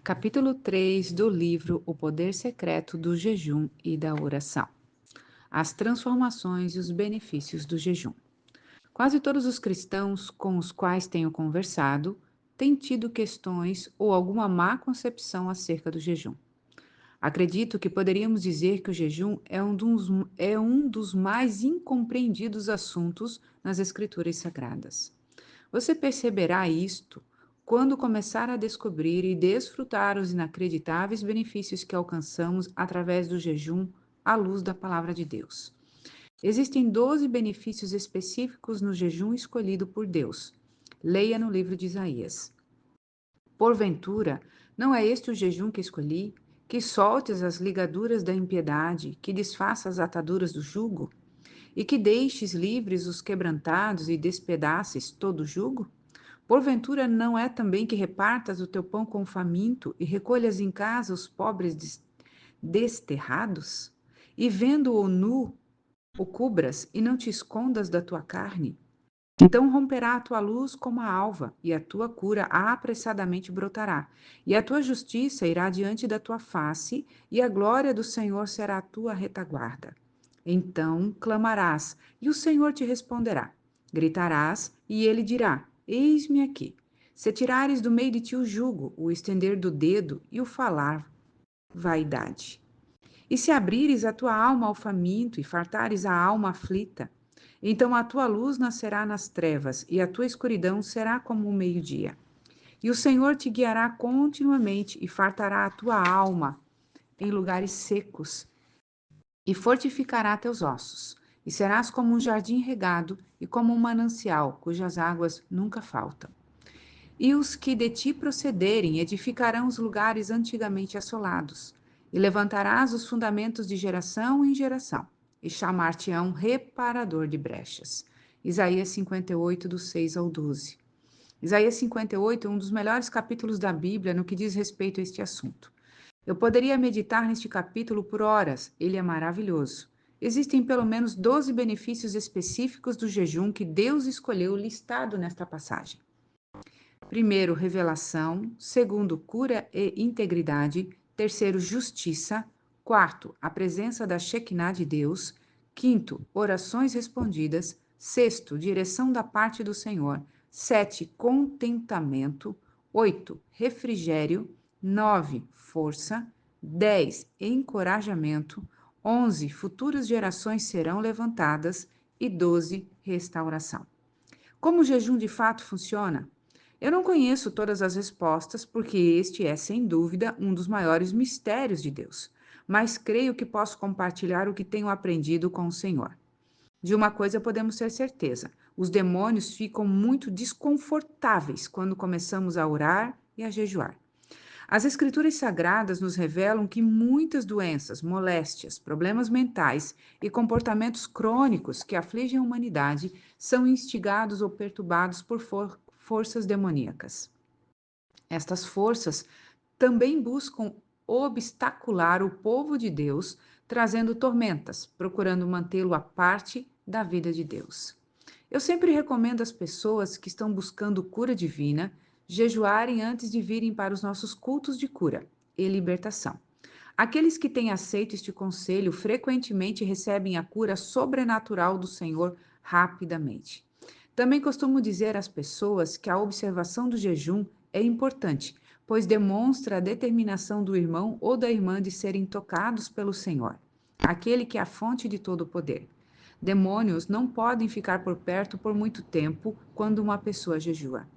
Capítulo 3 do livro O Poder Secreto do Jejum e da Oração. As transformações e os benefícios do jejum. Quase todos os cristãos com os quais tenho conversado têm tido questões ou alguma má concepção acerca do jejum. Acredito que poderíamos dizer que o jejum é um dos mais incompreendidos assuntos nas Escrituras Sagradas. Você perceberá isto quando começar a descobrir e desfrutar os inacreditáveis benefícios que alcançamos através do jejum à luz da palavra de Deus. Existem 12 benefícios específicos no jejum escolhido por Deus. Leia no livro de Isaías. Porventura, não é este o jejum que escolhi? Que soltes as ligaduras da impiedade, que desfaça as ataduras do jugo, e que deixes livres os quebrantados e despedaces todo o jugo? Porventura não é também que repartas o teu pão com o faminto e recolhas em casa os pobres desterrados? E vendo-o nu, o cubras e não te escondas da tua carne? Então romperá a tua luz como a alva, e a tua cura apressadamente brotará, e a tua justiça irá diante da tua face, e a glória do Senhor será a tua retaguarda. Então clamarás, e o Senhor te responderá. Gritarás, e ele dirá: Eis-me aqui. Se tirares do meio de ti o jugo, o estender do dedo e o falar vaidade. E se abrires a tua alma ao faminto e fartares a alma aflita, então a tua luz nascerá nas trevas e a tua escuridão será como o meio-dia. E o Senhor te guiará continuamente e fartará a tua alma em lugares secos e fortificará teus ossos. E serás como um jardim regado e como um manancial cujas águas nunca faltam. E os que de ti procederem edificarão os lugares antigamente assolados, e levantarás os fundamentos de geração em geração, e chamar-te-ão reparador de brechas. Isaías 58, do 6 ao 12. Isaías 58 é um dos melhores capítulos da Bíblia no que diz respeito a este assunto. Eu poderia meditar neste capítulo por horas, ele é maravilhoso. Existem pelo menos 12 benefícios específicos do jejum que Deus escolheu listado nesta passagem. Primeiro, revelação. Segundo, cura e integridade. Terceiro, justiça. Quarto, a presença da Shekinah de Deus. Quinto, orações respondidas. Sexto, direção da parte do Senhor. Sete, contentamento. Oito, refrigério. Nove, força. 10, encorajamento. 11, futuras gerações serão levantadas. E 12, restauração. Como o jejum de fato funciona? Eu não conheço todas as respostas, porque este é, sem dúvida, um dos maiores mistérios de Deus. Mas creio que posso compartilhar o que tenho aprendido com o Senhor. De uma coisa podemos ter certeza: os demônios ficam muito desconfortáveis quando começamos a orar e a jejuar. As Escrituras Sagradas nos revelam que muitas doenças, moléstias, problemas mentais e comportamentos crônicos que afligem a humanidade são instigados ou perturbados por forças demoníacas. Estas forças também buscam obstacular o povo de Deus, trazendo tormentas, procurando mantê-lo à parte da vida de Deus. Eu sempre recomendo às pessoas que estão buscando cura divina jejuarem antes de virem para os nossos cultos de cura e libertação. Aqueles que têm aceito este conselho frequentemente recebem a cura sobrenatural do Senhor rapidamente. Também costumo dizer às pessoas que a observação do jejum é importante, pois demonstra a determinação do irmão ou da irmã de serem tocados pelo Senhor, aquele que é a fonte de todo o poder. Demônios não podem ficar por perto por muito tempo quando uma pessoa jejua.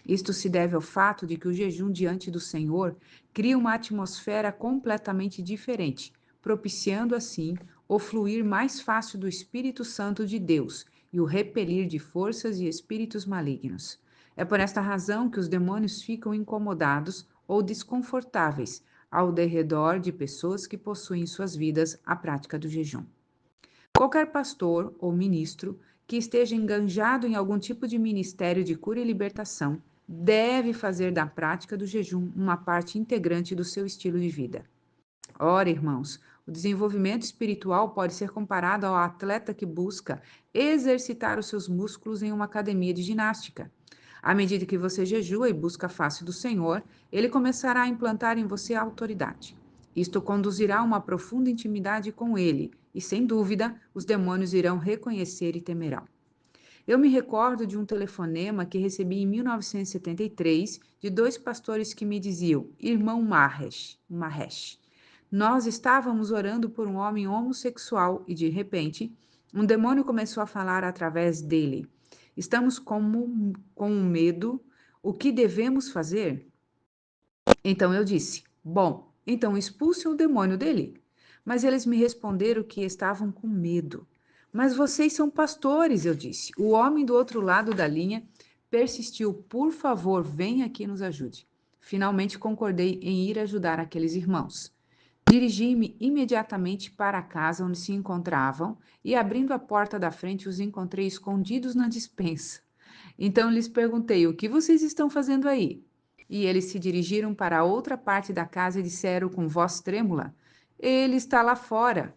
Isto se deve ao fato de que o jejum diante do Senhor cria uma atmosfera completamente diferente, propiciando assim o fluir mais fácil do Espírito Santo de Deus e o repelir de forças e espíritos malignos. É por esta razão que os demônios ficam incomodados ou desconfortáveis ao derredor de pessoas que possuem em suas vidas a prática do jejum. Qualquer pastor ou ministro que esteja enganjado em algum tipo de ministério de cura e libertação deve fazer da prática do jejum uma parte integrante do seu estilo de vida. Ora, irmãos, o desenvolvimento espiritual pode ser comparado ao atleta que busca exercitar os seus músculos em uma academia de ginástica. À medida que você jejua e busca a face do Senhor, ele começará a implantar em você a autoridade. Isto conduzirá a uma profunda intimidade com ele, e sem dúvida, os demônios irão reconhecer e temerão. Eu me recordo de um telefonema que recebi em 1973 de dois pastores que me diziam: Irmão Mahesh, nós estávamos orando por um homem homossexual e, de repente, um demônio começou a falar através dele. Estamos com medo. O que devemos fazer? Então eu disse: Bom, então expulse o demônio dele. Mas eles me responderam que estavam com medo. Mas vocês são pastores, eu disse. O homem do outro lado da linha persistiu: Por favor, venha aqui e nos ajude. Finalmente concordei em ir ajudar aqueles irmãos. Dirigi-me imediatamente para a casa onde se encontravam e, abrindo a porta da frente, os encontrei escondidos na despensa. Então lhes perguntei: O que vocês estão fazendo aí? E eles se dirigiram para a outra parte da casa e disseram com voz trêmula: Ele está lá fora.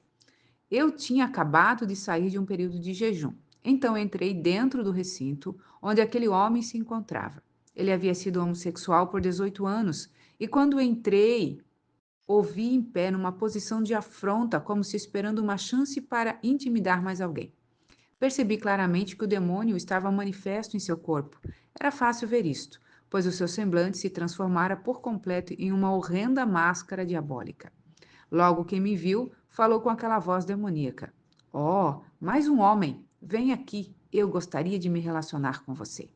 Eu tinha acabado de sair de um período de jejum. Então entrei dentro do recinto onde aquele homem se encontrava. Ele havia sido homossexual por 18 anos e quando entrei, ouvi em pé numa posição de afronta, como se esperando uma chance para intimidar mais alguém. Percebi claramente que o demônio estava manifesto em seu corpo. Era fácil ver isto, pois o seu semblante se transformara por completo em uma horrenda máscara diabólica. Logo que me viu, falou com aquela voz demoníaca: Oh, mais um homem! Vem aqui, eu gostaria de me relacionar com você.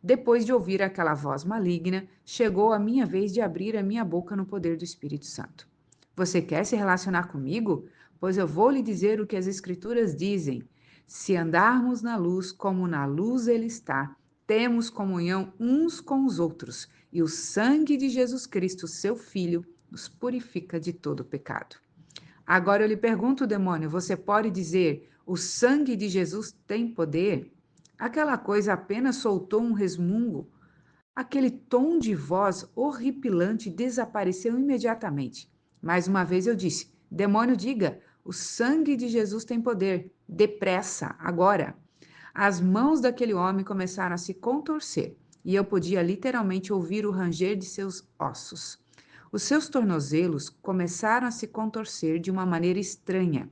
Depois de ouvir aquela voz maligna, chegou a minha vez de abrir a minha boca no poder do Espírito Santo. Você quer se relacionar comigo? Pois eu vou lhe dizer o que as Escrituras dizem. Se andarmos na luz como na luz ele está, temos comunhão uns com os outros, e o sangue de Jesus Cristo, seu Filho, nos purifica de todo pecado. Agora eu lhe pergunto, demônio, você pode dizer: o sangue de Jesus tem poder? Aquela coisa apenas soltou um resmungo. Aquele tom de voz horripilante desapareceu imediatamente. Mais uma vez eu disse: Demônio, diga, o sangue de Jesus tem poder. Depressa, agora. As mãos daquele homem começaram a se contorcer e eu podia literalmente ouvir o ranger de seus ossos. Os seus tornozelos começaram a se contorcer de uma maneira estranha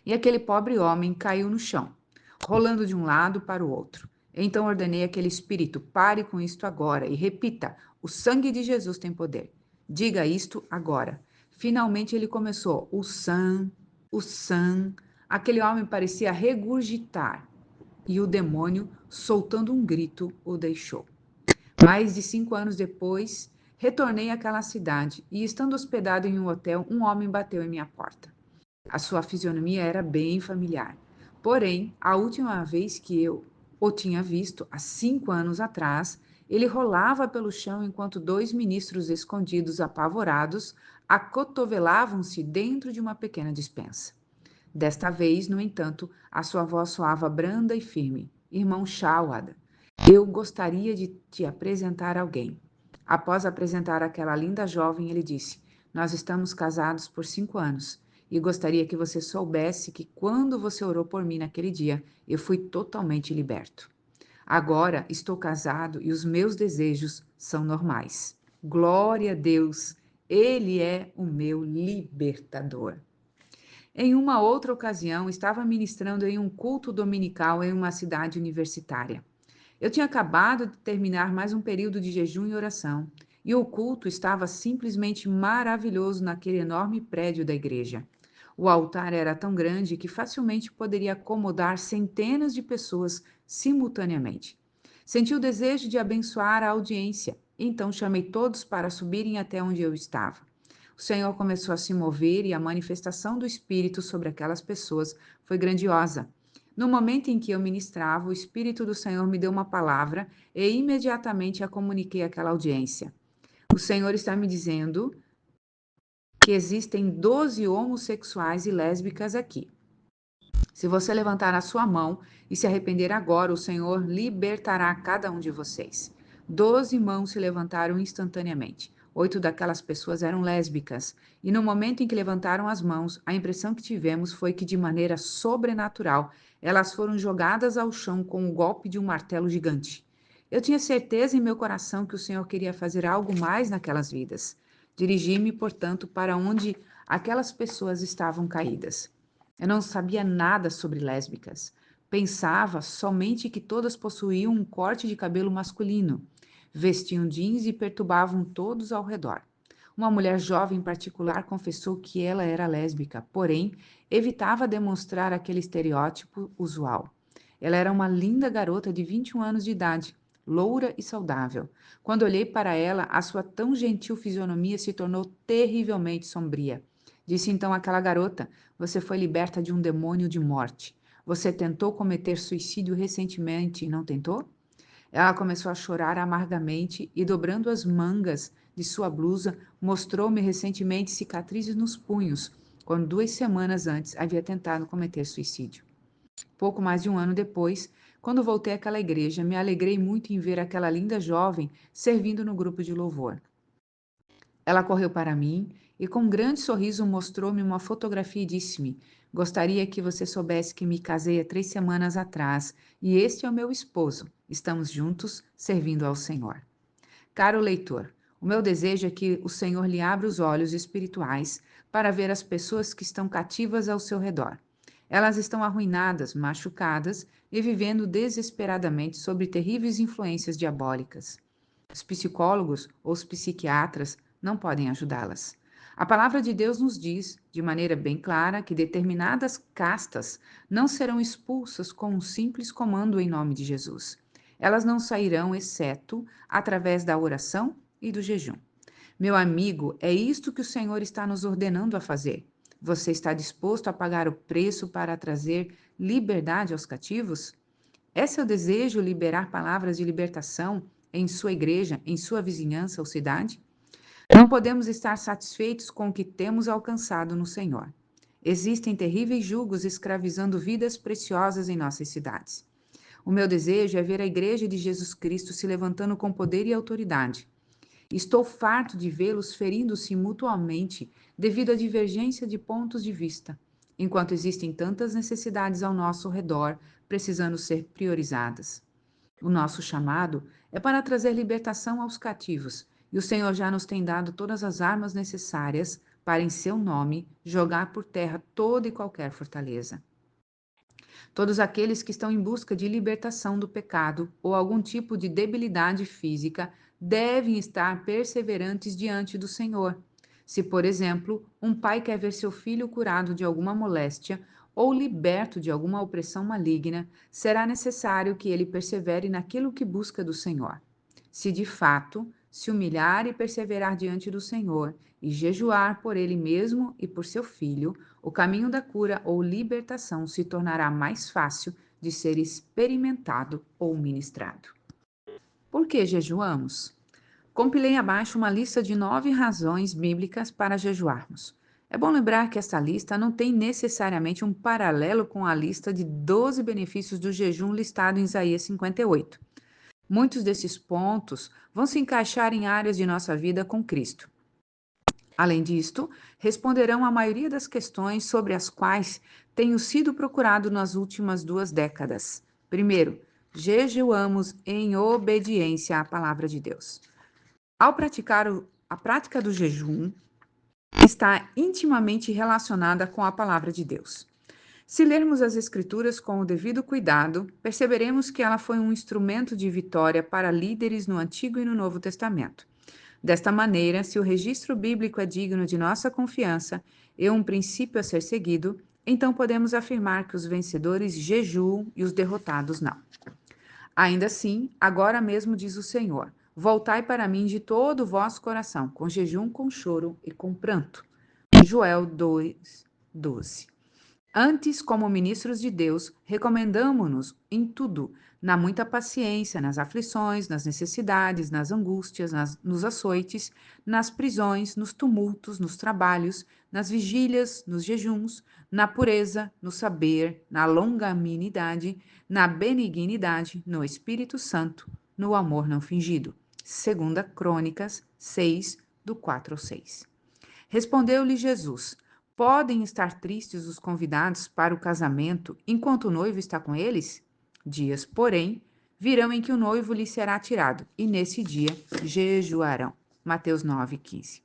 e aquele pobre homem caiu no chão, rolando de um lado para o outro. Então ordenei àquele espírito: pare com isto agora e repita: o sangue de Jesus tem poder. Diga isto agora. Finalmente ele começou: o sangue, o sangue. Aquele homem parecia regurgitar e o demônio, soltando um grito, o deixou. Mais de 5 anos depois, retornei àquela cidade e, estando hospedado em um hotel, um homem bateu em minha porta. A sua fisionomia era bem familiar. Porém, a última vez que eu o tinha visto, há 5 anos atrás, ele rolava pelo chão enquanto dois ministros escondidos, apavorados, acotovelavam-se dentro de uma pequena despensa. Desta vez, no entanto, a sua voz soava branda e firme. Irmão Shawad, eu gostaria de te apresentar alguém. Após apresentar aquela linda jovem, ele disse: Nós estamos casados por 5 anos e gostaria que você soubesse que quando você orou por mim naquele dia, eu fui totalmente liberto. Agora estou casado e os meus desejos são normais. Glória a Deus! Ele é o meu libertador. Em uma outra ocasião, estava ministrando em um culto dominical em uma cidade universitária. Eu tinha acabado de terminar mais um período de jejum e oração, e o culto estava simplesmente maravilhoso naquele enorme prédio da igreja. O altar era tão grande que facilmente poderia acomodar centenas de pessoas simultaneamente. Senti o desejo de abençoar a audiência, então chamei todos para subirem até onde eu estava. O Senhor começou a se mover e a manifestação do Espírito sobre aquelas pessoas foi grandiosa. No momento em que eu ministrava, o Espírito do Senhor me deu uma palavra e imediatamente a comuniquei àquela audiência. O Senhor está me dizendo que existem 12 homossexuais e lésbicas aqui. Se você levantar a sua mão e se arrepender agora, o Senhor libertará cada um de vocês. 12 mãos se levantaram instantaneamente. 8 daquelas pessoas eram lésbicas, e no momento em que levantaram as mãos, a impressão que tivemos foi que, de maneira sobrenatural, elas foram jogadas ao chão com o golpe de um martelo gigante. Eu tinha certeza em meu coração que o Senhor queria fazer algo mais naquelas vidas. Dirigi-me, portanto, para onde aquelas pessoas estavam caídas. Eu não sabia nada sobre lésbicas. Pensava somente que todas possuíam um corte de cabelo masculino, vestiam jeans e perturbavam todos ao redor. Uma mulher jovem em particular confessou que ela era lésbica, porém evitava demonstrar aquele estereótipo usual. Ela era uma linda garota de 21 anos de idade, loura e saudável. Quando olhei para ela, a sua tão gentil fisionomia se tornou terrivelmente sombria. Disse então àquela garota: Você foi liberta de um demônio de morte. Você tentou cometer suicídio recentemente, não tentou? Ela começou a chorar amargamente e, dobrando as mangas de sua blusa, mostrou-me recentemente cicatrizes nos punhos, quando 2 semanas antes havia tentado cometer suicídio. Pouco mais de um ano depois, quando voltei àquela igreja, me alegrei muito em ver aquela linda jovem servindo no grupo de louvor. Ela correu para mim e, com um grande sorriso, mostrou-me uma fotografia e disse-me: Gostaria que você soubesse que me casei há 3 semanas atrás e este é o meu esposo. Estamos juntos, servindo ao Senhor. Caro leitor, o meu desejo é que o Senhor lhe abra os olhos espirituais para ver as pessoas que estão cativas ao seu redor. Elas estão arruinadas, machucadas e vivendo desesperadamente sob terríveis influências diabólicas. Os psicólogos ou os psiquiatras não podem ajudá-las. A palavra de Deus nos diz, de maneira bem clara, que determinadas castas não serão expulsas com um simples comando em nome de Jesus. Elas não sairão, exceto através da oração e do jejum. Meu amigo, é isto que o Senhor está nos ordenando a fazer. Você está disposto a pagar o preço para trazer liberdade aos cativos? É seu desejo liberar palavras de libertação em sua igreja, em sua vizinhança ou cidade? Não podemos estar satisfeitos com o que temos alcançado no Senhor. Existem terríveis julgos escravizando vidas preciosas em nossas cidades. O meu desejo é ver a Igreja de Jesus Cristo se levantando com poder e autoridade. Estou farto de vê-los ferindo-se mutuamente devido à divergência de pontos de vista, enquanto existem tantas necessidades ao nosso redor precisando ser priorizadas. O nosso chamado é para trazer libertação aos cativos, e o Senhor já nos tem dado todas as armas necessárias para, em seu nome, jogar por terra toda e qualquer fortaleza. Todos aqueles que estão em busca de libertação do pecado ou algum tipo de debilidade física devem estar perseverantes diante do Senhor. Se, por exemplo, um pai quer ver seu filho curado de alguma moléstia ou liberto de alguma opressão maligna, será necessário que ele persevere naquilo que busca do Senhor. Se de fato se humilhar e perseverar diante do Senhor e jejuar por ele mesmo e por seu filho, o caminho da cura ou libertação se tornará mais fácil de ser experimentado ou ministrado. Por que jejuamos? Compilei abaixo uma lista de 9 razões bíblicas para jejuarmos. É bom lembrar que esta lista não tem necessariamente um paralelo com a lista de 12 benefícios do jejum listado em Isaías 58. Muitos desses pontos vão se encaixar em áreas de nossa vida com Cristo. Além disto, responderão a maioria das questões sobre as quais tenho sido procurado nas últimas 2 décadas. Primeiro, jejuamos em obediência à palavra de Deus. Ao praticar a prática do jejum, está intimamente relacionada com a palavra de Deus. Se lermos as Escrituras com o devido cuidado, perceberemos que ela foi um instrumento de vitória para líderes no Antigo e no Novo Testamento. Desta maneira, se o registro bíblico é digno de nossa confiança e um princípio a ser seguido, então podemos afirmar que os vencedores jejuam e os derrotados não. Ainda assim, agora mesmo diz o Senhor: Voltai para mim de todo o vosso coração, com jejum, com choro e com pranto. Joel 2:12. Antes, como ministros de Deus, recomendamo-nos em tudo, na muita paciência, nas aflições, nas necessidades, nas angústias, nos açoites, nas prisões, nos tumultos, nos trabalhos, nas vigílias, nos jejuns, na pureza, no saber, na longanimidade, na benignidade, no Espírito Santo, no amor não fingido. 2 Crônicas 6, do 4 ao 6. Respondeu-lhe Jesus: Podem estar tristes os convidados para o casamento enquanto o noivo está com eles? Dias, porém, virão em que o noivo lhe será tirado, e nesse dia jejuarão. Mateus 9:15.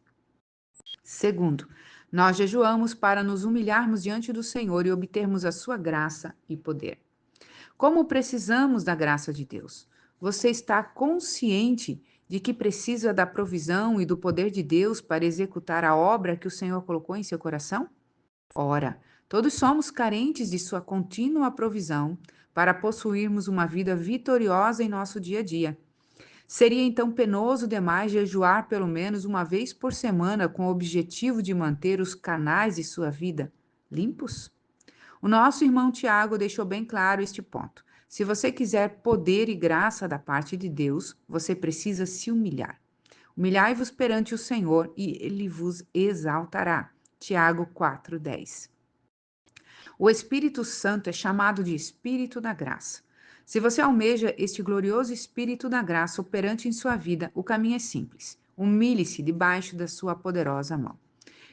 Segundo, nós jejuamos para nos humilharmos diante do Senhor e obtermos a sua graça e poder. Como precisamos da graça de Deus? Você está consciente de que precisa da provisão e do poder de Deus para executar a obra que o Senhor colocou em seu coração? Ora, todos somos carentes de sua contínua provisão para possuirmos uma vida vitoriosa em nosso dia a dia. Seria então penoso demais jejuar pelo menos uma vez por semana com o objetivo de manter os canais de sua vida limpos? O nosso irmão Tiago deixou bem claro este ponto. Se você quiser poder e graça da parte de Deus, você precisa se humilhar. Humilhai-vos perante o Senhor e ele vos exaltará. Tiago 4:10. O Espírito Santo é chamado de Espírito da Graça. Se você almeja este glorioso Espírito da Graça operante em sua vida, o caminho é simples. Humilhe-se debaixo da sua poderosa mão.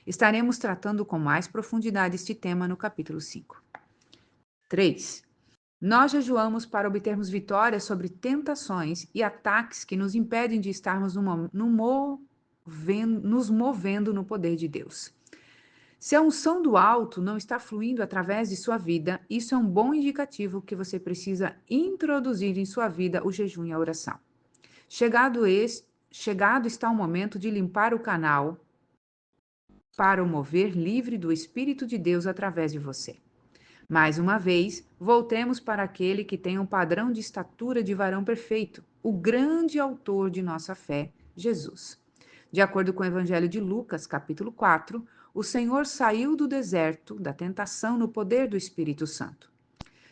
Estaremos tratando com mais profundidade este tema no capítulo 5. 3. Nós jejuamos para obtermos vitória sobre tentações e ataques que nos impedem de estarmos nos movendo no poder de Deus. Se a unção do alto não está fluindo através de sua vida, isso é um bom indicativo que você precisa introduzir em sua vida o jejum e a oração. Chegado está o momento de limpar o canal para o mover livre do Espírito de Deus através de você. Mais uma vez, voltemos para aquele que tem um padrão de estatura de varão perfeito, o grande autor de nossa fé, Jesus. De acordo com o Evangelho de Lucas, capítulo 4, o Senhor saiu do deserto, da tentação no poder do Espírito Santo.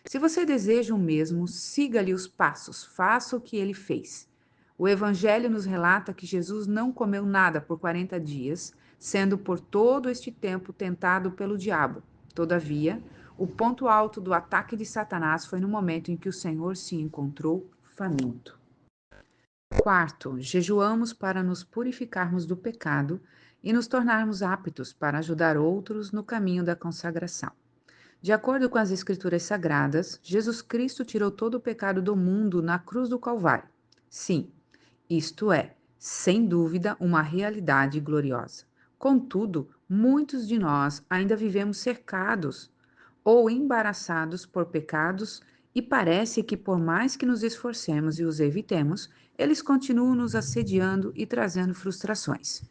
Se você deseja o mesmo, siga-lhe os passos, faça o que ele fez. O Evangelho nos relata que Jesus não comeu nada por 40 dias, sendo por todo este tempo tentado pelo diabo. Todavia, o ponto alto do ataque de Satanás foi no momento em que o Senhor se encontrou faminto. Quarto, jejuamos para nos purificarmos do pecado e nos tornarmos aptos para ajudar outros no caminho da consagração. De acordo com as Escrituras Sagradas, Jesus Cristo tirou todo o pecado do mundo na cruz do Calvário. Sim, isto é, sem dúvida, uma realidade gloriosa. Contudo, muitos de nós ainda vivemos cercados ou embaraçados por pecados e parece que, por mais que nos esforcemos e os evitemos, eles continuam nos assediando e trazendo frustrações.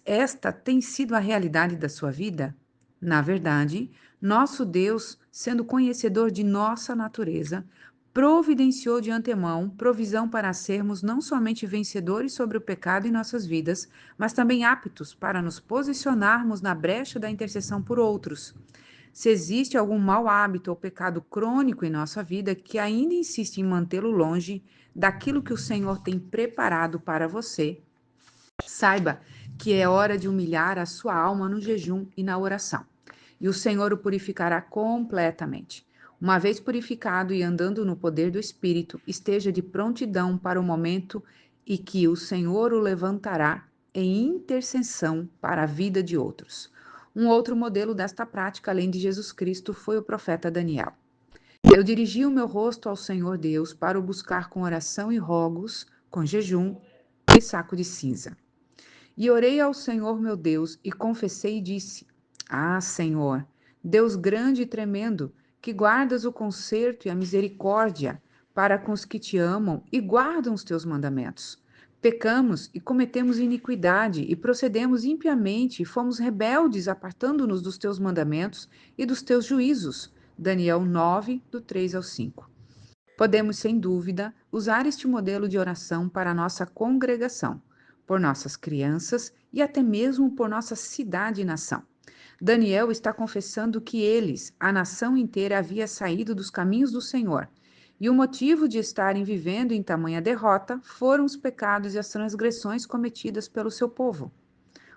Esta tem sido a realidade da sua vida? Na verdade, nosso Deus, sendo conhecedor de nossa natureza, providenciou de antemão provisão para sermos não somente vencedores sobre o pecado em nossas vidas, mas também aptos para nos posicionarmos na brecha da intercessão por outros. Se existe algum mau hábito ou pecado crônico em nossa vida que ainda insiste em mantê-lo longe daquilo que o Senhor tem preparado para você, saiba que é hora de humilhar a sua alma no jejum e na oração, e o Senhor o purificará completamente. Uma vez purificado e andando no poder do Espírito, esteja de prontidão para o momento em que o Senhor o levantará em intercessão para a vida de outros. Um outro modelo desta prática, além de Jesus Cristo, foi o profeta Daniel. Eu dirigi o meu rosto ao Senhor Deus para o buscar com oração e rogos, com jejum e saco de cinza. E orei ao Senhor meu Deus e confessei e disse: Ah, Senhor, Deus grande e tremendo, que guardas o conserto e a misericórdia para com os que te amam e guardam os teus mandamentos. Pecamos e cometemos iniquidade e procedemos impiamente e fomos rebeldes, apartando-nos dos teus mandamentos e dos teus juízos. Daniel 9, do 3 ao 5. Podemos, sem dúvida, usar este modelo de oração para a nossa congregação, por nossas crianças e até mesmo por nossa cidade e nação. Daniel está confessando que eles, a nação inteira, havia saído dos caminhos do Senhor. E o motivo de estarem vivendo em tamanha derrota foram os pecados e as transgressões cometidas pelo seu povo.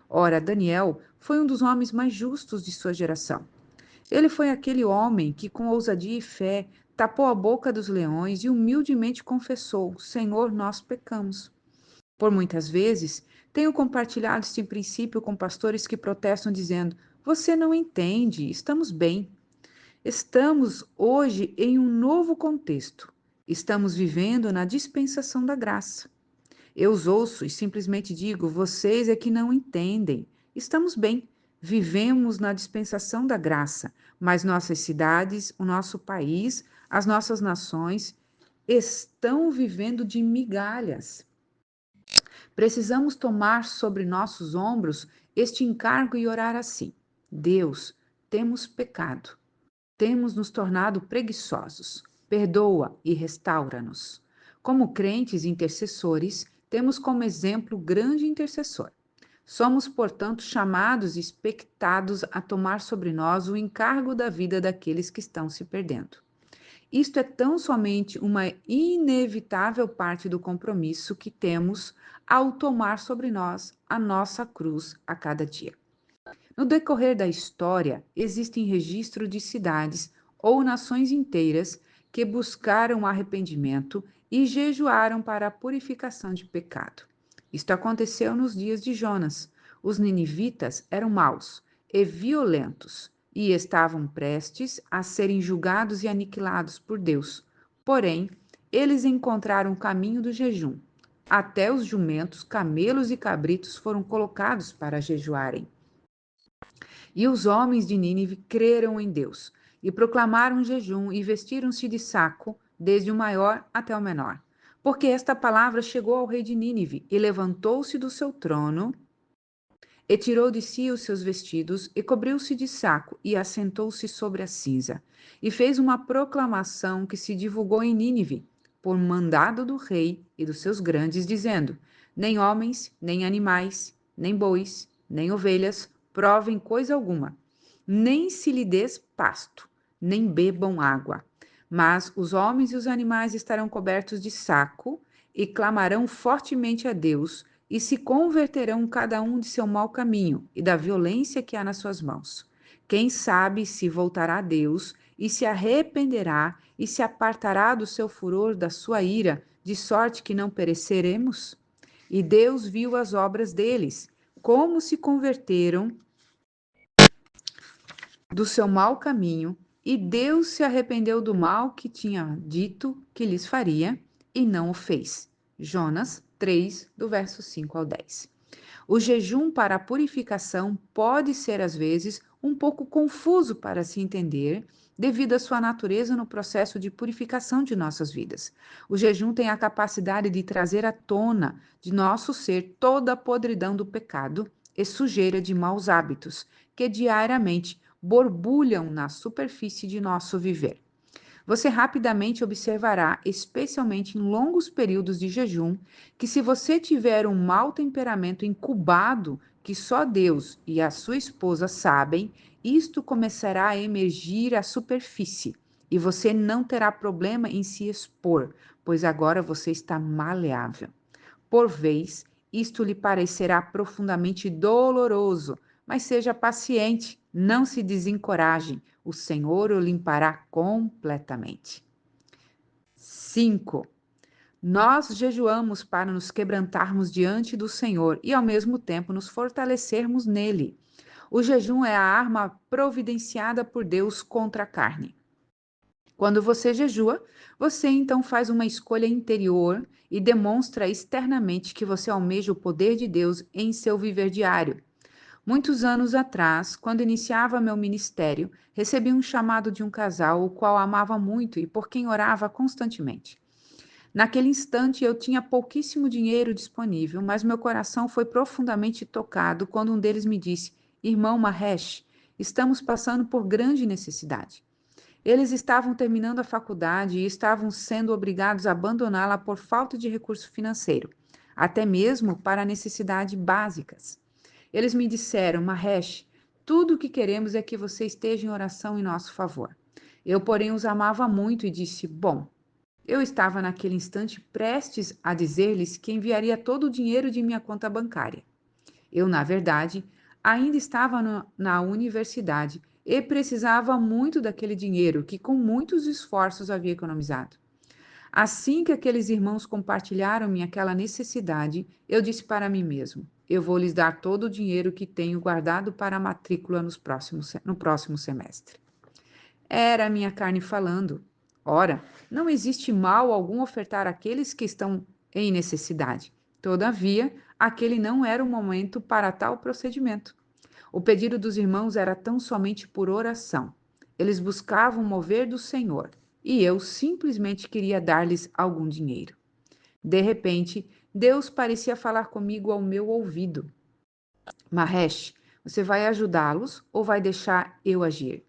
Ora, Daniel foi um dos homens mais justos de sua geração. Ele foi aquele homem que, com ousadia e fé, tapou a boca dos leões e humildemente confessou: Senhor, nós pecamos. Por muitas vezes, tenho compartilhado este princípio com pastores que protestam dizendo: Você não entende, estamos bem. Estamos hoje em um novo contexto. Estamos vivendo na dispensação da graça. Eu os ouço e simplesmente digo: vocês é que não entendem. Estamos bem, vivemos na dispensação da graça, mas nossas cidades, o nosso país, as nossas nações estão vivendo de migalhas. Precisamos tomar sobre nossos ombros este encargo e orar assim: Deus, temos pecado, temos nos tornado preguiçosos. Perdoa e restaura-nos. Como crentes intercessores, temos como exemplo o grande intercessor. Somos, portanto, chamados e expectados a tomar sobre nós o encargo da vida daqueles que estão se perdendo. Isto é tão somente uma inevitável parte do compromisso que temos ao tomar sobre nós a nossa cruz a cada dia. No decorrer da história, existem registros de cidades ou nações inteiras que buscaram arrependimento e jejuaram para a purificação de pecado. Isto aconteceu nos dias de Jonas. Os ninivitas eram maus e violentos e estavam prestes a serem julgados e aniquilados por Deus. Porém, eles encontraram o caminho do jejum. Até os jumentos, camelos e cabritos foram colocados para jejuarem. E os homens de Nínive creram em Deus e proclamaram jejum e vestiram-se de saco, desde o maior até o menor. Porque esta palavra chegou ao rei de Nínive e levantou-se do seu trono e tirou de si os seus vestidos e cobriu-se de saco e assentou-se sobre a cinza. E fez uma proclamação que se divulgou em Nínive, por mandado do rei e dos seus grandes, dizendo: nem homens, nem animais, nem bois, nem ovelhas provem coisa alguma, nem se lhe des pasto, nem bebam água. Mas os homens e os animais estarão cobertos de saco e clamarão fortemente a Deus e se converterão cada um de seu mau caminho e da violência que há nas suas mãos. Quem sabe se voltará a Deus e se arrependerá e se apartará do seu furor, da sua ira, de sorte que não pereceremos? E Deus viu as obras deles, como se converteram do seu mau caminho, e Deus se arrependeu do mal que tinha dito que lhes faria, e não o fez. Jonas 3, do verso 5 ao 10. O jejum para a purificação pode ser, às vezes, um pouco confuso para se entender, devido à sua natureza no processo de purificação de nossas vidas. O jejum tem a capacidade de trazer à tona de nosso ser toda a podridão do pecado e sujeira de maus hábitos, que diariamente borbulham na superfície de nosso viver. Você rapidamente observará, especialmente em longos períodos de jejum, que se você tiver um mau temperamento incubado, que só Deus e a sua esposa sabem, isto começará a emergir à superfície e você não terá problema em se expor, pois agora você está maleável. Por vez, isto lhe parecerá profundamente doloroso, mas seja paciente, não se desencoraje, o Senhor o limpará completamente. 5. Nós jejuamos para nos quebrantarmos diante do Senhor e, ao mesmo tempo, nos fortalecermos nele. O jejum é a arma providenciada por Deus contra a carne. Quando você jejua, você então faz uma escolha interior e demonstra externamente que você almeja o poder de Deus em seu viver diário. Muitos anos atrás, quando iniciava meu ministério, recebi um chamado de um casal, o qual amava muito e por quem orava constantemente. Naquele instante, eu tinha pouquíssimo dinheiro disponível, mas meu coração foi profundamente tocado quando um deles me disse: Irmão Mahesh, estamos passando por grande necessidade. Eles estavam terminando a faculdade e estavam sendo obrigados a abandoná-la por falta de recurso financeiro, até mesmo para necessidades básicas. Eles me disseram: Mahesh, tudo o que queremos é que você esteja em oração em nosso favor. Eu, porém, os amava muito e disse: bom, eu estava naquele instante prestes a dizer-lhes que enviaria todo o dinheiro de minha conta bancária. Eu, na verdade, ainda estava na universidade e precisava muito daquele dinheiro que, com muitos esforços, havia economizado. Assim que aqueles irmãos compartilharam-me aquela necessidade, eu disse para mim mesmo: eu vou lhes dar todo o dinheiro que tenho guardado para a matrícula no próximo semestre. Era a minha carne falando. Ora, não existe mal algum ofertar àqueles que estão em necessidade. Todavia, aquele não era o momento para tal procedimento. O pedido dos irmãos era tão somente por oração. Eles buscavam mover do Senhor, e eu simplesmente queria dar-lhes algum dinheiro. De repente, Deus parecia falar comigo ao meu ouvido. Mahesh, você vai ajudá-los ou vai deixar eu agir?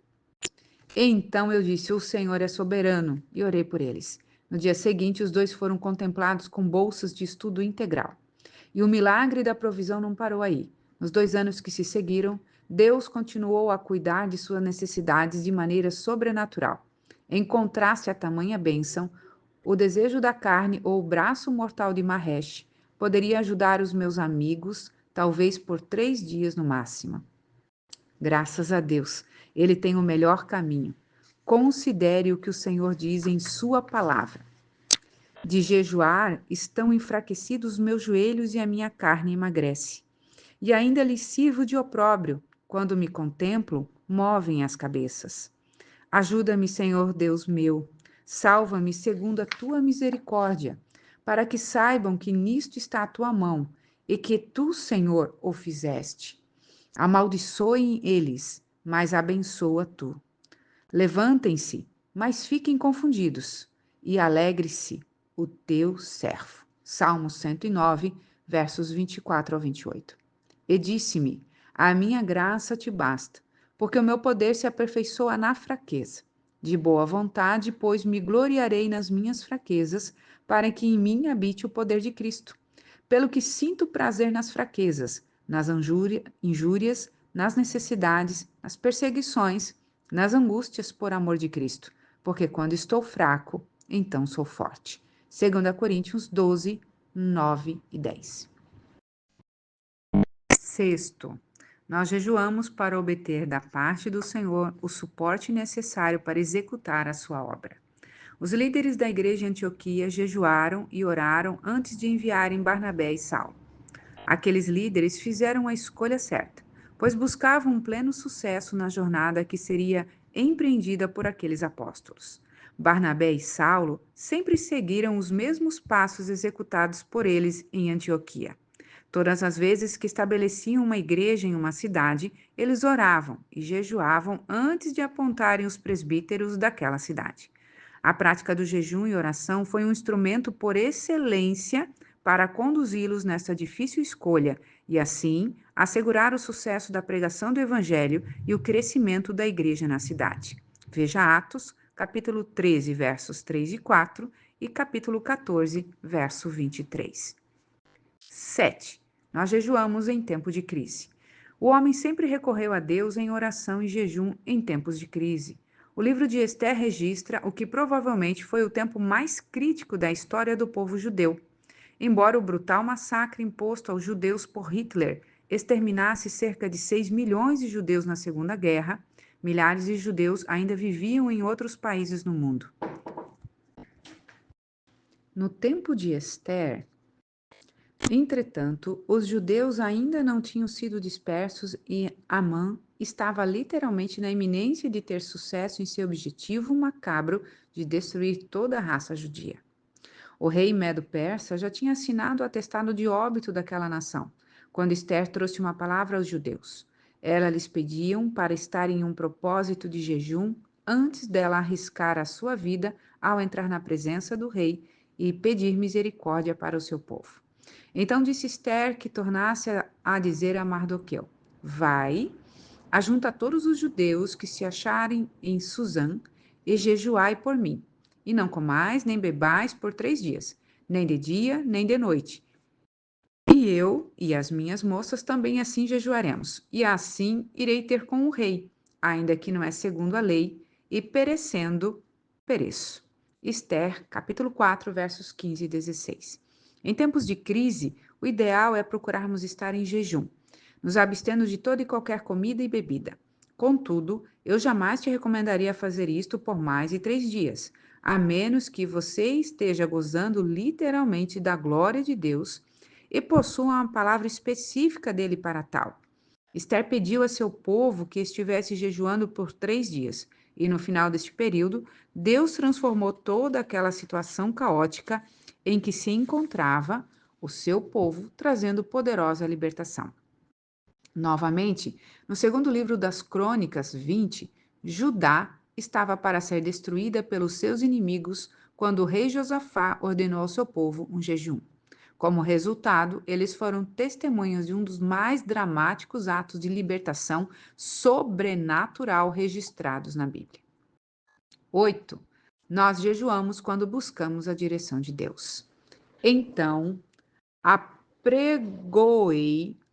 Então eu disse: O Senhor é soberano, e orei por eles. No dia seguinte, os dois foram contemplados com bolsas de estudo integral. E o milagre da provisão não parou aí. Nos 2 anos que se seguiram, Deus continuou a cuidar de suas necessidades de maneira sobrenatural. Em contraste a tamanha bênção, o desejo da carne ou o braço mortal de Mahesh poderia ajudar os meus amigos, talvez por 3 dias no máximo. Graças a Deus, ele tem o melhor caminho. Considere o que o Senhor diz em sua palavra. De jejuar estão enfraquecidos os meus joelhos e a minha carne emagrece. E ainda lhes sirvo de opróbrio. Quando me contemplo, movem as cabeças. Ajuda-me, Senhor Deus meu. Salva-me segundo a tua misericórdia, para que saibam que nisto está a tua mão e que tu, Senhor, o fizeste. Amaldiçoem eles, mas abençoa tu. Levantem-se, mas fiquem confundidos, e alegre-se o teu servo. Salmo 109, versos 24 ao 28. E disse-me: A minha graça te basta, porque o meu poder se aperfeiçoa na fraqueza. De boa vontade, pois me gloriarei nas minhas fraquezas, para que em mim habite o poder de Cristo. Pelo que sinto prazer nas fraquezas, nas injúrias, nas necessidades, nas perseguições, nas angústias por amor de Cristo, porque quando estou fraco, então sou forte. 2 Coríntios 12, 9 e 10. Sexto, nós jejuamos para obter da parte do Senhor o suporte necessário para executar a sua obra. Os líderes da igreja em Antioquia jejuaram e oraram antes de enviarem Barnabé e Saulo. Aqueles líderes fizeram a escolha certa, pois buscavam um pleno sucesso na jornada que seria empreendida por aqueles apóstolos. Barnabé e Saulo sempre seguiram os mesmos passos executados por eles em Antioquia. Todas as vezes que estabeleciam uma igreja em uma cidade, eles oravam e jejuavam antes de apontarem os presbíteros daquela cidade. A prática do jejum e oração foi um instrumento por excelência para conduzi-los nesta difícil escolha e, assim, assegurar o sucesso da pregação do Evangelho e o crescimento da igreja na cidade. Veja Atos, capítulo 13, versos 3 e 4 e capítulo 14, verso 23. 7. Nós jejuamos em tempo de crise. O homem sempre recorreu a Deus em oração e jejum em tempos de crise. O livro de Ester registra o que provavelmente foi o tempo mais crítico da história do povo judeu. Embora o brutal massacre imposto aos judeus por Hitler exterminasse cerca de 6 milhões de judeus na Segunda Guerra, milhares de judeus ainda viviam em outros países no mundo. No tempo de Ester, entretanto, os judeus ainda não tinham sido dispersos e Amã estava literalmente na iminência de ter sucesso em seu objetivo macabro de destruir toda a raça judia. O rei Medo-Persa já tinha assinado o atestado de óbito daquela nação, quando Ester trouxe uma palavra aos judeus. Ela lhes pediam para estar em um propósito de jejum antes dela arriscar a sua vida ao entrar na presença do rei e pedir misericórdia para o seu povo. Então disse Ester que tornasse a dizer a Mardoqueu: Vai, ajunta todos os judeus que se acharem em Suzã e jejuai por mim. E não comais nem bebais por 3 dias, nem de dia, nem de noite. E eu e as minhas moças também assim jejuaremos, e assim irei ter com o rei, ainda que não é segundo a lei, e perecendo, pereço. Ester, capítulo 4, versos 15 e 16. Em tempos de crise, o ideal é procurarmos estar em jejum, nos abstendo de toda e qualquer comida e bebida. Contudo, eu jamais te recomendaria fazer isto por mais de 3 dias, a menos que você esteja gozando literalmente da glória de Deus e possua uma palavra específica dele para tal. Esther pediu a seu povo que estivesse jejuando por 3 dias, E no final deste período, Deus transformou toda aquela situação caótica em que se encontrava o seu povo, trazendo poderosa libertação. Novamente, no segundo livro das Crônicas 20, Judá estava para ser destruída pelos seus inimigos quando o rei Josafá ordenou ao seu povo um jejum. Como resultado, eles foram testemunhas de um dos mais dramáticos atos de libertação sobrenatural registrados na Bíblia. 8. Nós jejuamos quando buscamos a direção de Deus. Então, apregoei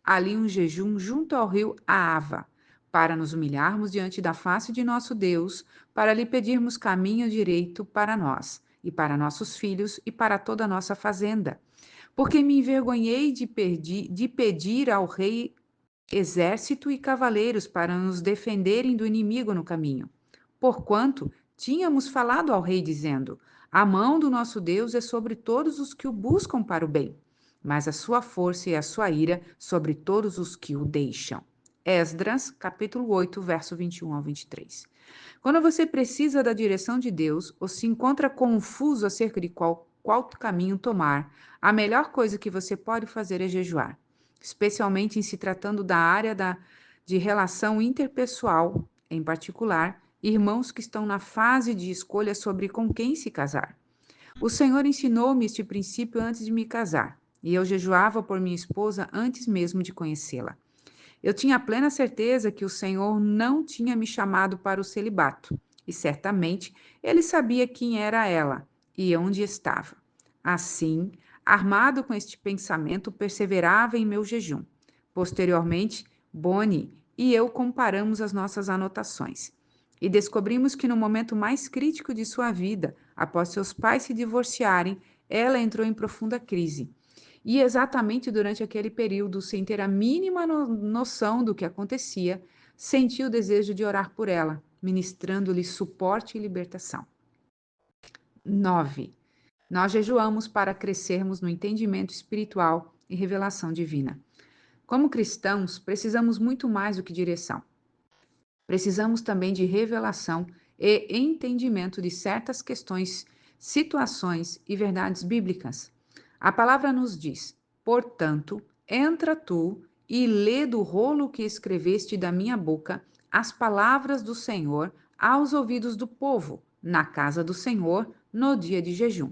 ali um jejum junto ao rio Ava, para nos humilharmos diante da face de nosso Deus, para lhe pedirmos caminho direito para nós, e para nossos filhos, e para toda a nossa fazenda. Porque me envergonhei de pedir ao rei exército e cavaleiros para nos defenderem do inimigo no caminho. Porquanto tínhamos falado ao rei, dizendo: a mão do nosso Deus é sobre todos os que o buscam para o bem, mas a sua força e a sua ira sobre todos os que o deixam. Esdras, capítulo 8, verso 21 ao 23. Quando você precisa da direção de Deus ou se encontra confuso acerca de qual caminho tomar, a melhor coisa que você pode fazer é jejuar, especialmente em se tratando da área de relação interpessoal, em particular, irmãos que estão na fase de escolha sobre com quem se casar. O Senhor ensinou-me este princípio antes de me casar, e eu jejuava por minha esposa antes mesmo de conhecê-la. Eu tinha plena certeza que o Senhor não tinha me chamado para o celibato, e certamente ele sabia quem era ela e onde estava. Assim, armado com este pensamento, perseverava em meu jejum. Posteriormente, Bonnie e eu comparamos as nossas anotações e descobrimos que no momento mais crítico de sua vida, após seus pais se divorciarem, ela entrou em profunda crise. E exatamente durante aquele período, sem ter a mínima noção do que acontecia, senti o desejo de orar por ela, ministrando-lhe suporte e libertação. 9. Nós jejuamos para crescermos no entendimento espiritual e revelação divina. Como cristãos, precisamos muito mais do que direção. Precisamos também de revelação e entendimento de certas questões, situações e verdades bíblicas. A palavra nos diz: portanto, entra tu e lê do rolo que escreveste da minha boca as palavras do Senhor aos ouvidos do povo, na casa do Senhor, no dia de jejum.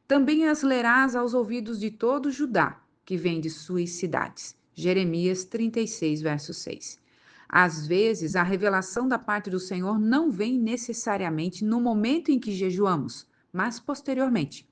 Também as lerás aos ouvidos de todo Judá, que vem de suas cidades. Jeremias 36, verso 6. Às vezes, a revelação da parte do Senhor não vem necessariamente no momento em que jejuamos, mas posteriormente.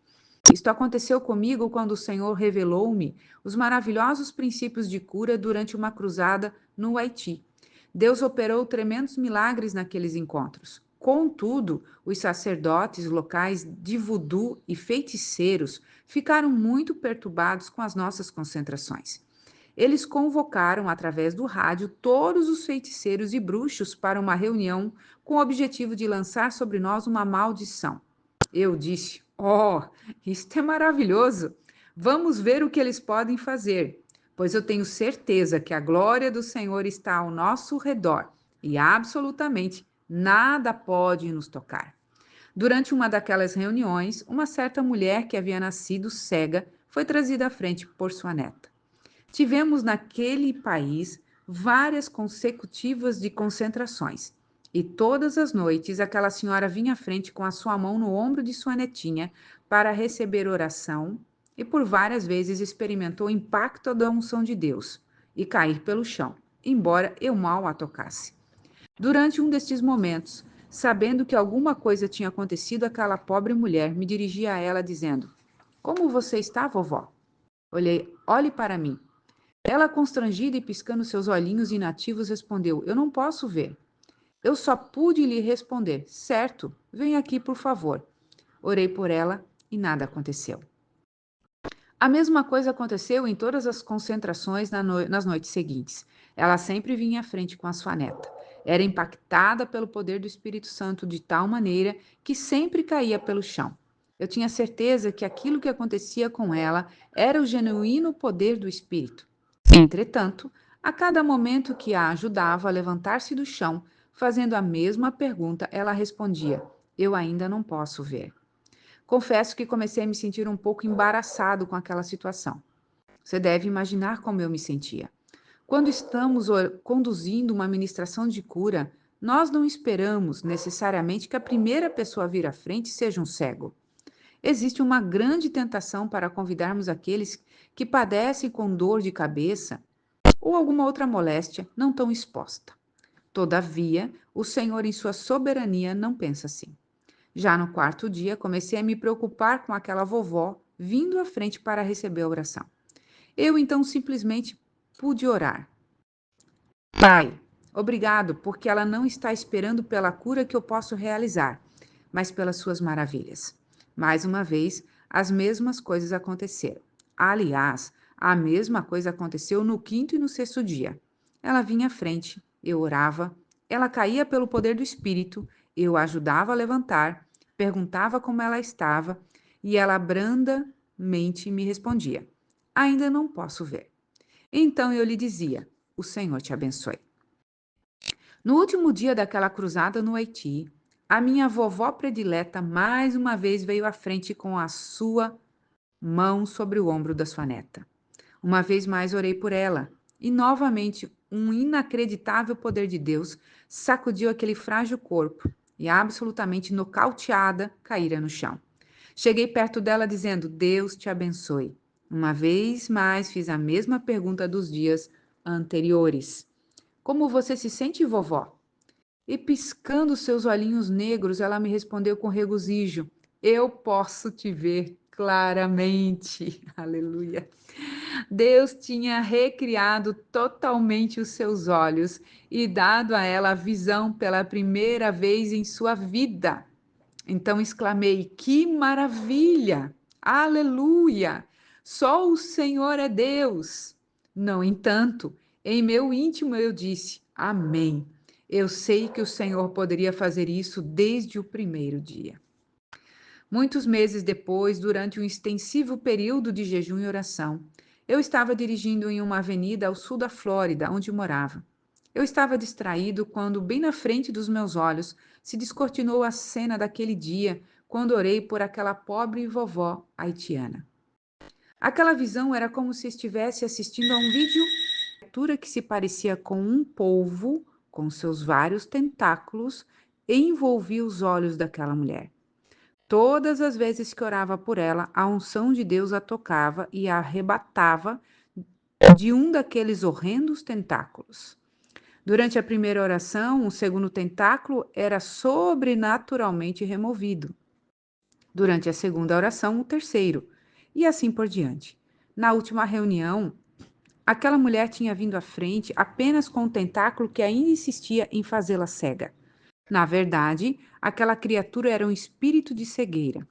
Isto aconteceu comigo quando o Senhor revelou-me os maravilhosos princípios de cura durante uma cruzada no Haiti. Deus operou tremendos milagres naqueles encontros. Contudo, os sacerdotes locais de voodoo e feiticeiros ficaram muito perturbados com as nossas concentrações. Eles convocaram, através do rádio, todos os feiticeiros e bruxos para uma reunião com o objetivo de lançar sobre nós uma maldição. Eu disse: oh, isto é maravilhoso! Vamos ver o que eles podem fazer, pois eu tenho certeza que a glória do Senhor está ao nosso redor e absolutamente nada pode nos tocar. Durante uma daquelas reuniões, uma certa mulher que havia nascido cega foi trazida à frente por sua neta. Tivemos naquele país várias consecutivas de concentrações, e todas as noites aquela senhora vinha à frente com a sua mão no ombro de sua netinha para receber oração, e por várias vezes experimentou o impacto da unção de Deus e cair pelo chão, embora eu mal a tocasse. Durante um destes momentos, sabendo que alguma coisa tinha acontecido àquela pobre mulher, me dirigi a ela dizendo: como você está, vovó? Olhe para mim. Ela, constrangida e piscando seus olhinhos inativos, respondeu: eu não posso ver. Eu só pude lhe responder: certo, venha aqui, por favor. Orei por ela e nada aconteceu. A mesma coisa aconteceu em todas as concentrações nas noites seguintes. Ela sempre vinha à frente com a sua neta. Era impactada pelo poder do Espírito Santo de tal maneira que sempre caía pelo chão. Eu tinha certeza que aquilo que acontecia com ela era o genuíno poder do Espírito. Entretanto, a cada momento que a ajudava a levantar-se do chão, Fazendo a mesma pergunta, ela respondia: eu ainda não posso ver. Confesso que comecei a me sentir um pouco embaraçado com aquela situação. Você deve imaginar como eu me sentia. Quando estamos conduzindo uma ministração de cura, nós não esperamos necessariamente que a primeira pessoa a vir à frente seja um cego. Existe uma grande tentação para convidarmos aqueles que padecem com dor de cabeça ou alguma outra moléstia não tão exposta. Todavia, o Senhor, em sua soberania, não pensa assim. Já no quarto dia, comecei a me preocupar com aquela vovó vindo à frente para receber a oração. Eu então simplesmente pude orar. Pai, obrigado, porque ela não está esperando pela cura que eu posso realizar, mas pelas suas maravilhas. Mais uma vez, as mesmas coisas aconteceram. Aliás, a mesma coisa aconteceu no quinto e no sexto dia. Ela vinha à frente, eu orava, ela caía pelo poder do Espírito, eu a ajudava a levantar, perguntava como ela estava e ela brandamente me respondia: ainda não posso ver. Então eu lhe dizia: o Senhor te abençoe. No último dia daquela cruzada no Haiti, a minha vovó predileta mais uma vez veio à frente com a sua mão sobre o ombro da sua neta. Uma vez mais orei por ela, e novamente um inacreditável poder de Deus sacudiu aquele frágil corpo e, absolutamente nocauteada, caíra no chão. Cheguei perto dela dizendo: Deus te abençoe. Uma vez mais fiz a mesma pergunta dos dias anteriores. Como você se sente, vovó? E piscando seus olhinhos negros, ela me respondeu com regozijo: eu posso te ver claramente. Aleluia. Deus tinha recriado totalmente os seus olhos e dado a ela a visão pela primeira vez em sua vida. Então exclamei: que maravilha! Aleluia! Só o Senhor é Deus. No entanto, em meu íntimo eu disse: Amém. Eu sei que o Senhor poderia fazer isso desde o primeiro dia. Muitos meses depois, durante um extensivo período de jejum e oração, eu estava dirigindo em uma avenida ao sul da Flórida, onde morava. Eu estava distraído quando, bem na frente dos meus olhos, se descortinou a cena daquele dia, quando orei por aquela pobre vovó haitiana. Aquela visão era como se estivesse assistindo a um vídeo de criatura que se parecia com um polvo, com seus vários tentáculos, e envolvia os olhos daquela mulher. Todas as vezes que orava por ela, a unção de Deus a tocava e a arrebatava de um daqueles horrendos tentáculos. Durante a primeira oração, o segundo tentáculo era sobrenaturalmente removido. Durante a segunda oração, o terceiro, e assim por diante. Na última reunião, aquela mulher tinha vindo à frente apenas com um tentáculo que ainda insistia em fazê-la cega. Na verdade, aquela criatura era um espírito de cegueira,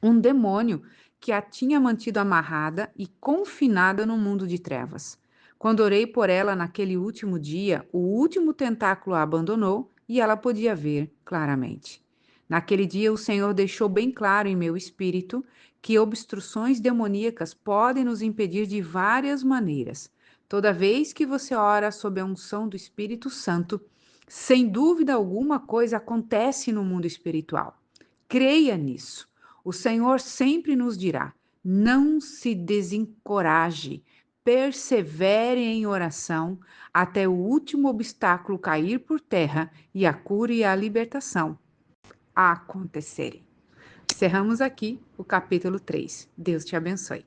um demônio que a tinha mantido amarrada e confinada no mundo de trevas. Quando orei por ela naquele último dia, o último tentáculo a abandonou e ela podia ver claramente. Naquele dia, o Senhor deixou bem claro em meu espírito que obstruções demoníacas podem nos impedir de várias maneiras. Toda vez que você ora sob a unção do Espírito Santo, sem dúvida alguma coisa acontece no mundo espiritual. Creia nisso. O Senhor sempre nos dirá: não se desencoraje, persevere em oração até o último obstáculo cair por terra e a cura e a libertação acontecerem. Encerramos aqui o capítulo 3. Deus te abençoe.